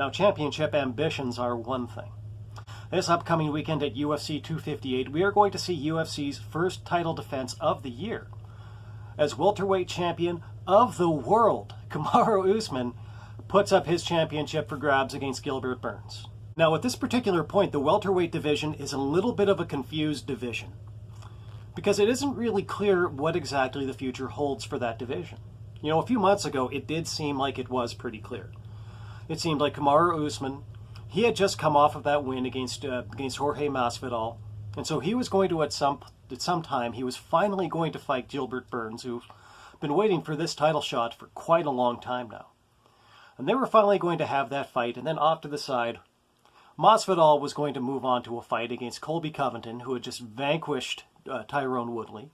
Now, championship ambitions are one thing. This upcoming weekend at UFC 258, we are going to see UFC's first title defense of the year, as welterweight champion of the world, Kamaru Usman, puts up his championship for grabs against Gilbert Burns. Now, at this particular point, the welterweight division is a little bit of a confused division, because it isn't really clear what exactly the future holds for that division. You know, a few months ago, it did seem like it was pretty clear. It seemed like Kamaru Usman, he had just come off of that win against Jorge Masvidal, and so he was going to, at some time, he was finally going to fight Gilbert Burns, who's been waiting for this title shot for quite a long time now. And they were finally going to have that fight, and then off to the side, Masvidal was going to move on to a fight against Colby Covington, who had just vanquished Tyrone Woodley.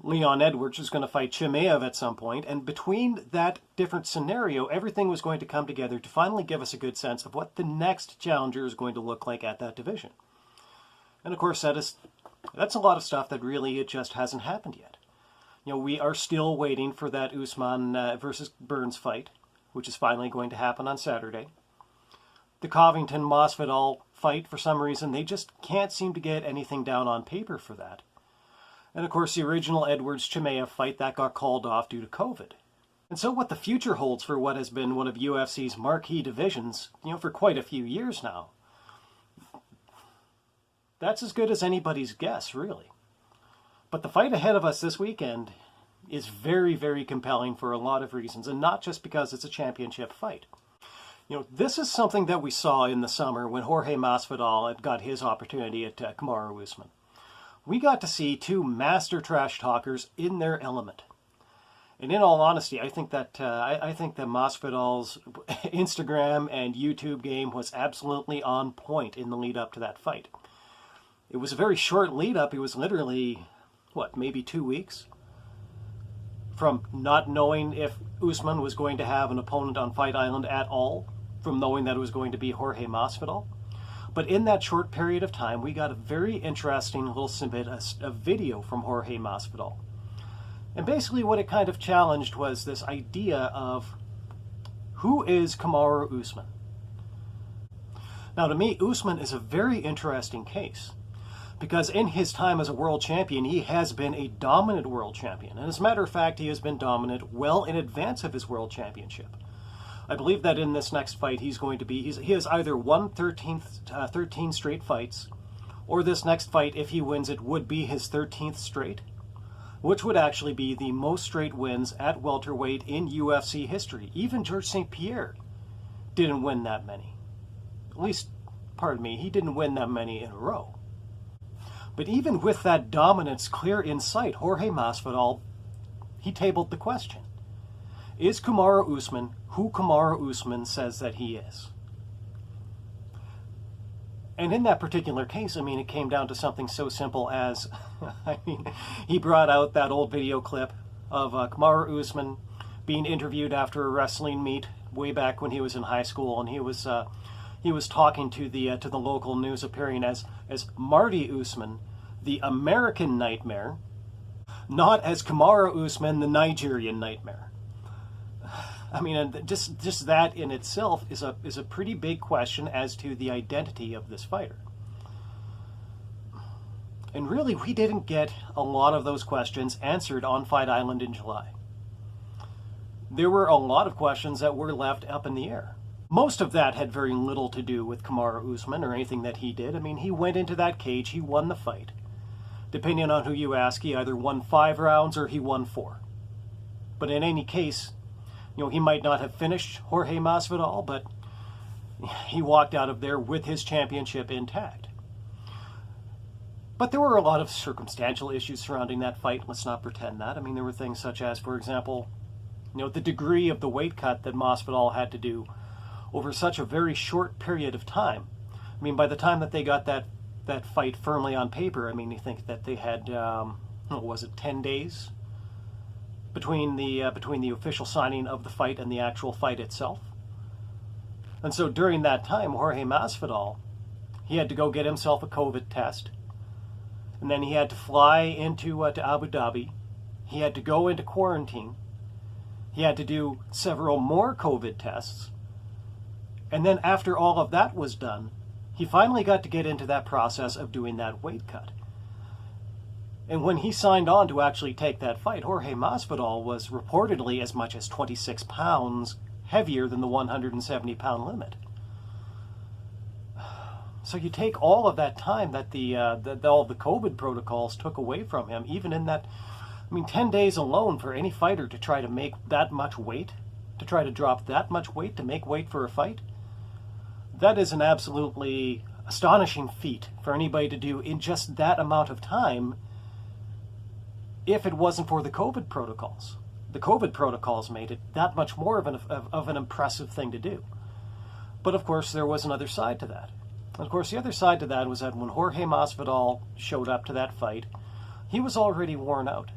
Leon Edwards was going to fight Chimaev at some point, and between that different scenario, everything was going to come together to finally give us a good sense of what the next challenger is going to look like at that division. And of course, that's a lot of stuff that really it just hasn't happened yet. You know, we are still waiting for that Usman versus Burns fight, which is finally going to happen on Saturday. The Covington-Masvidal fight, for some reason, they just can't seem to get anything down on paper for that. And of course, the original Edwards-Chimaev fight, that got called off due to COVID. And so what the future holds for what has been one of UFC's marquee divisions, you know, for quite a few years now, that's as good as anybody's guess, really. But the fight ahead of us this weekend is very, very compelling for a lot of reasons, and not just because it's a championship fight. You know, this is something that we saw in the summer when Jorge Masvidal had got his opportunity at Kamaru Usman. We got to see two master trash talkers in their element. And in all honesty, I think that Masvidal's Instagram and YouTube game was absolutely on point in the lead up to that fight. It was a very short lead up. It was literally, maybe 2 weeks from not knowing if Usman was going to have an opponent on Fight Island at all, from knowing that it was going to be Jorge Masvidal. But in that short period of time, we got a very interesting little snippet, a video from Jorge Masvidal. And basically what it kind of challenged was this idea of, who is Kamaru Usman? Now, to me, Usman is a very interesting case, because in his time as a world champion, he has been a dominant world champion. And as a matter of fact, he has been dominant well in advance of his world championship. I believe that in this next fight, he has either won 13 straight fights, or this next fight, if he wins it, would be his 13th straight, which would actually be the most straight wins at welterweight in UFC history. Even George St. Pierre didn't win that many. At least, he didn't win that many in a row. But even with that dominance clear in sight, Jorge Masvidal, he tabled the question. Is Kamaru Usman who Kamaru Usman says that he is? And in that particular case, it came down to something so simple as, he brought out that old video clip of Kamaru Usman being interviewed after a wrestling meet way back when he was in high school, and he was talking to the local news, appearing as Marty Usman, the American Nightmare, not as Kamaru Usman, the Nigerian Nightmare. And just that in itself is a pretty big question as to the identity of this fighter. And really, we didn't get a lot of those questions answered on Fight Island in July. There were a lot of questions that were left up in the air. Most of that had very little to do with Kamaru Usman or anything that he did. He went into that cage, he won the fight. Depending on who you ask, he either won 5 rounds or he won 4. But in any case, he might not have finished Jorge Masvidal, but he walked out of there with his championship intact. But there were a lot of circumstantial issues surrounding that fight. Let's not pretend that. There were things such as, for example, the degree of the weight cut that Masvidal had to do over such a very short period of time. By the time that they got that fight firmly on paper, you think that they had, 10 days? Between the official signing of the fight and the actual fight itself. And so during that time, Jorge Masvidal, he had to go get himself a COVID test, and then he had to fly into to Abu Dhabi. He had to go into quarantine. He had to do several more COVID tests, And then after all of that was done, he finally got to get into that process of doing that weight cut. And when he signed on to actually take that fight, Jorge Masvidal was reportedly as much as 26 pounds heavier than the 170-pound limit. So you take all of that time that all the COVID protocols took away from him, even in that, 10 days alone for any fighter to try to make that much weight, to try to drop that much weight to make weight for a fight, that is an absolutely astonishing feat for anybody to do in just that amount of time if it wasn't for the COVID protocols. The COVID protocols made it that much more of an impressive thing to do. But of course, there was another side to that. And of course, the other side to that was that when Jorge Masvidal showed up to that fight, he was already worn out.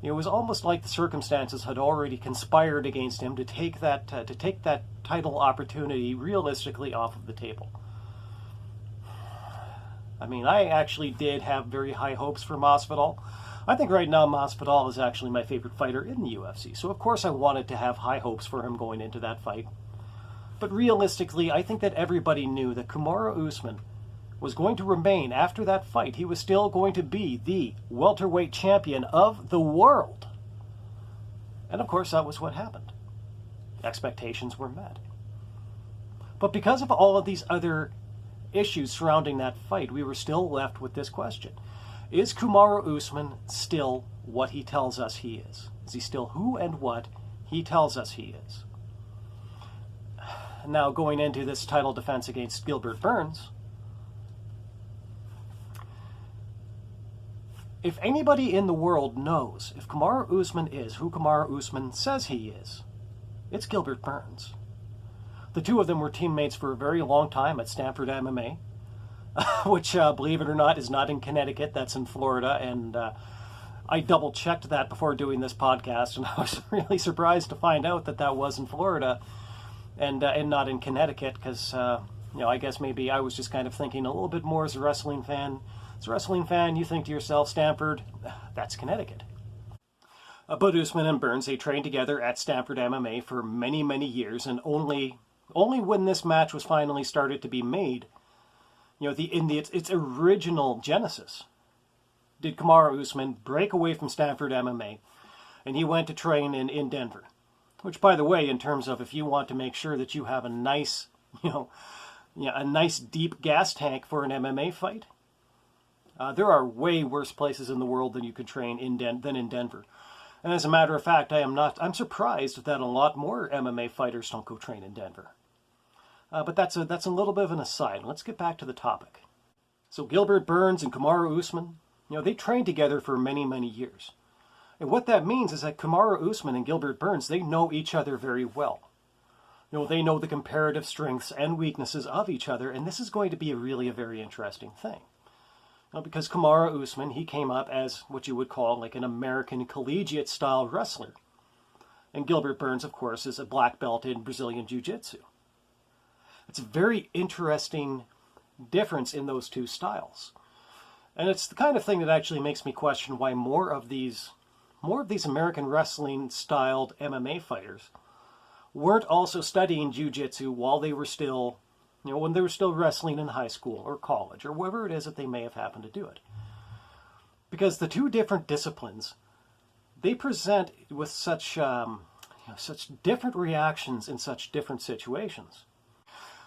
It was almost like the circumstances had already conspired against him to take that title opportunity realistically off of the table. I actually did have very high hopes for Masvidal. I think right now Masvidal is actually my favorite fighter in the UFC, so of course I wanted to have high hopes for him going into that fight. But realistically, I think that everybody knew that Kamaru Usman was going to remain after that fight. He was still going to be the welterweight champion of the world. And of course, that was what happened. Expectations were met. But because of all of these other issues surrounding that fight, we were still left with this question. Is Kamaru Usman still what he tells us he is? Is he still who and what he tells us he is? Now, going into this title defense against Gilbert Burns, if anybody in the world knows if Kamaru Usman is who Kamaru Usman says he is, it's Gilbert Burns. The two of them were teammates for a very long time at Stanford MMA, which, believe it or not, is not in Connecticut. That's in Florida, and I double-checked that before doing this podcast, and I was really surprised to find out that that was in Florida and not in Connecticut, because, I guess maybe I was just kind of thinking a little bit more as a wrestling fan. As a wrestling fan, you think to yourself, Stanford, that's Connecticut. But Usman and Burns, they trained together at Stanford MMA for many, many years, and only when this match was finally started to be made, its original genesis, did Kamaru Usman break away from Stanford MMA, and he went to train in Denver. Which, by the way, in terms of if you want to make sure that you have a nice, a nice deep gas tank for an MMA fight, there are way worse places in the world than you could train than in Denver. And as a matter of fact, I'm surprised that a lot more MMA fighters don't go train in Denver. But that's a little bit of an aside. Let's get back to the topic. So Gilbert Burns and Kamaru Usman, they trained together for many, many years. And what that means is that Kamaru Usman and Gilbert Burns, they know each other very well. They know the comparative strengths and weaknesses of each other, and this is going to be a very interesting thing. Because Kamaru Usman, he came up as what you would call like an American collegiate-style wrestler. And Gilbert Burns, of course, is a black belt in Brazilian Jiu-Jitsu. It's a very interesting difference in those two styles. And it's the kind of thing that actually makes me question why more of these American wrestling-styled MMA fighters weren't also studying Jiu-Jitsu while they were still, when they were still wrestling in high school or college or wherever it is that they may have happened to do it. Because the two different disciplines, they present with such different reactions in such different situations.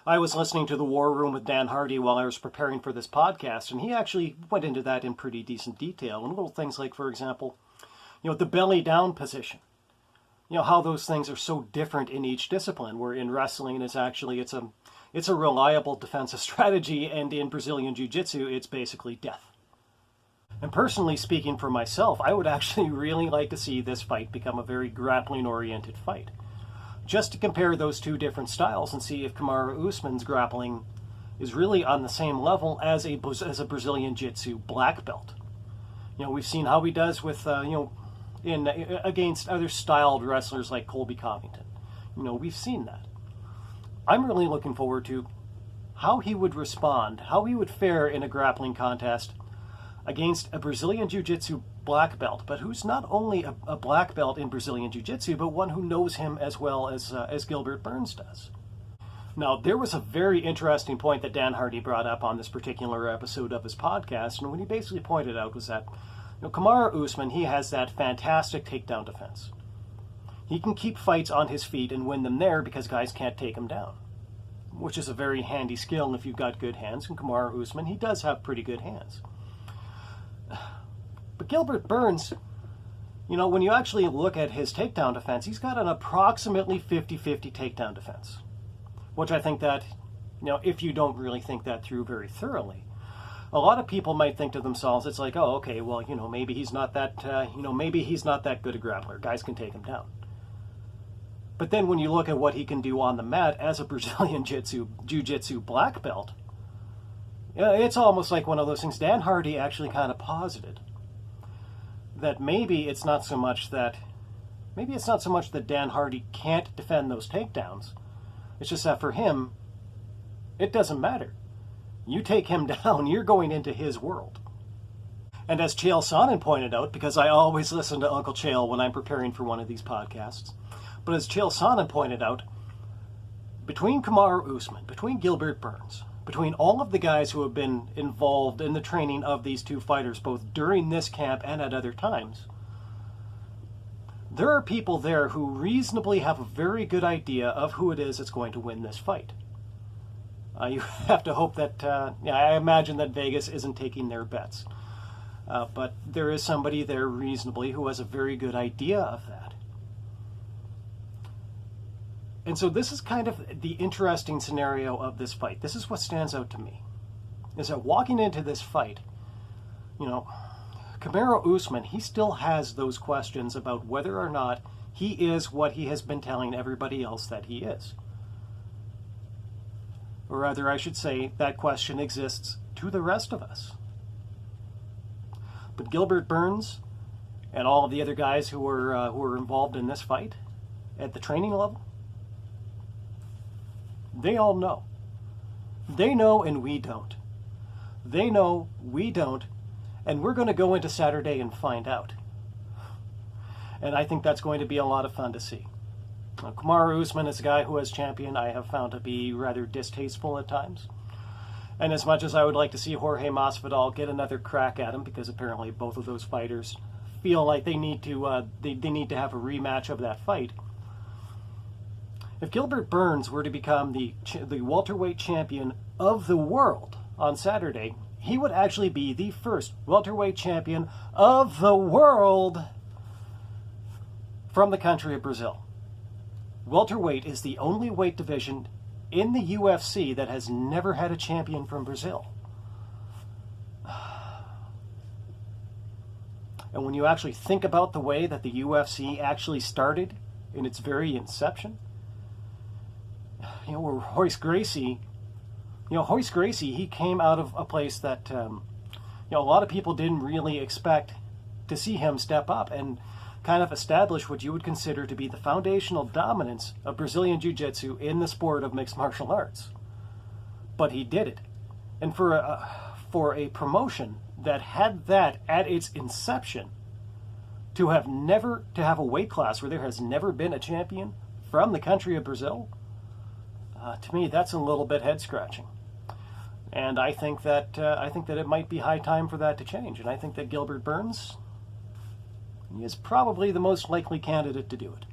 I was listening to The War Room with Dan Hardy while I was preparing for this podcast, and he actually went into that in pretty decent detail. And little things like, for example, the belly down position. How those things are so different in each discipline, where in wrestling it's a reliable defensive strategy, and in Brazilian Jiu-Jitsu it's basically death. And personally speaking for myself, I would actually really like to see this fight become a very grappling-oriented fight. Just to compare those two different styles and see if Kamaru Usman's grappling is really on the same level as a Brazilian Jiu-Jitsu black belt. We've seen how he does with, against other styled wrestlers like Colby Covington. We've seen that. I'm really looking forward to how he would respond, how he would fare in a grappling contest against a Brazilian Jiu-Jitsu black belt, but who's not only a black belt in Brazilian Jiu-Jitsu, but one who knows him as well as Gilbert Burns does. Now, there was a very interesting point that Dan Hardy brought up on this particular episode of his podcast, and what he basically pointed out was that, Kamaru Usman, he has that fantastic takedown defense. He can keep fights on his feet and win them there because guys can't take him down, which is a very handy skill if you've got good hands, and Kamaru Usman, he does have pretty good hands. But Gilbert Burns, when you actually look at his takedown defense, he's got an approximately 50-50 takedown defense. Which I think that, if you don't really think that through very thoroughly, a lot of people might think to themselves, it's like, oh, okay, well, maybe he's not that, maybe he's not that good a grappler. Guys can take him down. But then when you look at what he can do on the mat as a Brazilian Jiu-Jitsu black belt, it's almost like one of those things. Dan Hardy actually kind of posited that maybe it's not so much that Dan Hardy can't defend those takedowns. It's just that for him, it doesn't matter. You take him down, you're going into his world. And as Chael Sonnen pointed out, because I always listen to Uncle Chael when I'm preparing for one of these podcasts, but as Chael Sonnen pointed out, between Kamaru Usman, between Gilbert Burns, between all of the guys who have been involved in the training of these two fighters, both during this camp and at other times, there are people there who reasonably have a very good idea of who it is that's going to win this fight. You have to hope that, I imagine that Vegas isn't taking their bets. But there is somebody there reasonably who has a very good idea of that. And so this is kind of the interesting scenario of this fight. This is what stands out to me, is that walking into this fight, Kamaru Usman, he still has those questions about whether or not he is what he has been telling everybody else that he is. Or rather, I should say, that question exists to the rest of us. But Gilbert Burns and all of the other guys who were involved in this fight at the training level, they all know. They know and we don't. They know, we don't. And we're going to go into Saturday and find out. And I think that's going to be a lot of fun to see. Kamaru Usman is a guy who, as champion, I have found to be rather distasteful at times. And as much as I would like to see Jorge Masvidal get another crack at him, because apparently both of those fighters feel like they need to they need to have a rematch of that fight. If Gilbert Burns were to become the welterweight champion of the world on Saturday, he would actually be the first welterweight champion of the world from the country of Brazil. Welterweight is the only weight division in the UFC that has never had a champion from Brazil. And when you actually think about the way that the UFC actually started in its very inception, where Royce Gracie, he came out of a place that, a lot of people didn't really expect to see him step up and kind of establish what you would consider to be the foundational dominance of Brazilian Jiu-Jitsu in the sport of mixed martial arts. But he did it. And for a promotion that had that at its inception, to have a weight class where there has never been a champion from the country of Brazil, to me, that's a little bit head-scratching. And I think that it might be high time for that to change. And I think that Gilbert Burns is probably the most likely candidate to do it.